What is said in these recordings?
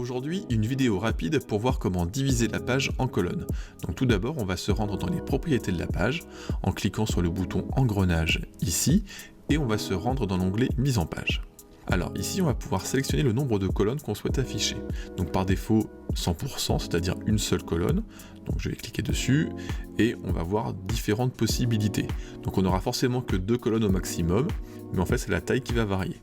Aujourd'hui, une vidéo rapide pour voir comment diviser la page en colonnes. Donc tout d'abord, on va se rendre dans les propriétés de la page en cliquant sur le bouton engrenage ici et on va se rendre dans l'onglet mise en page. Alors ici, on va pouvoir sélectionner le nombre de colonnes qu'on souhaite afficher. Donc par défaut 100%, c'est-à-dire une seule colonne. Donc je vais cliquer dessus et on va voir différentes possibilités. Donc on n'aura forcément que 2 colonnes au maximum, mais en fait c'est la taille qui va varier.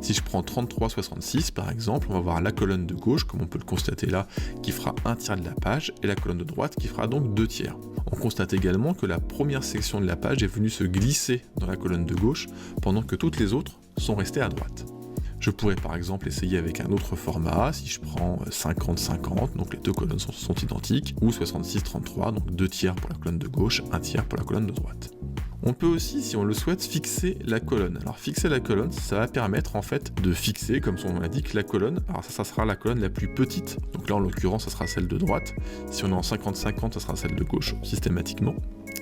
Si je prends 33,66 par exemple, on va voir la colonne de gauche, comme on peut le constater là, qui fera 1/3 de la page, et la colonne de droite qui fera donc 2/3. On constate également que la première section de la page est venue se glisser dans la colonne de gauche, pendant que toutes les autres sont restées à droite. Je pourrais par exemple essayer avec un autre format, si je prends 50-50, donc les deux colonnes sont identiques, ou 66-33, donc 2/3 pour la colonne de gauche, 1/3 pour la colonne de droite. On peut aussi, si on le souhaite, fixer la colonne. Alors fixer la colonne, ça va permettre en fait de fixer, comme son nom l'indique, la colonne. Alors ça sera la colonne la plus petite, donc là en l'occurrence ça sera celle de droite. Si on est en 50-50, ça sera celle de gauche, systématiquement.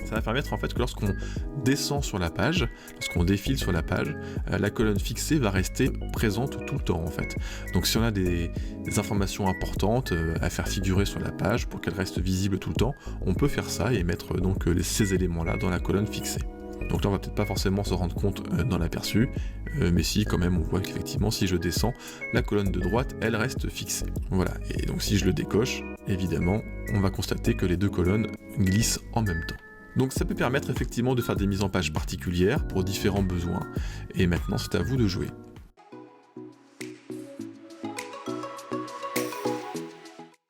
Ça va permettre en fait que lorsqu'on descend sur la page, lorsqu'on défile sur la page, la colonne fixée va rester présente tout le temps en fait. Donc si on a des informations importantes à faire figurer sur la page pour qu'elles restent visibles tout le temps, on peut faire ça et mettre donc ces éléments-là dans la colonne fixée. Donc là on va peut-être pas forcément se rendre compte dans l'aperçu, mais si quand même on voit qu'effectivement si je descends, la colonne de droite elle reste fixée. Voilà, et donc si je le décoche, évidemment, on va constater que les deux colonnes glissent en même temps. Donc ça peut permettre effectivement de faire des mises en page particulières pour différents besoins, et maintenant c'est à vous de jouer.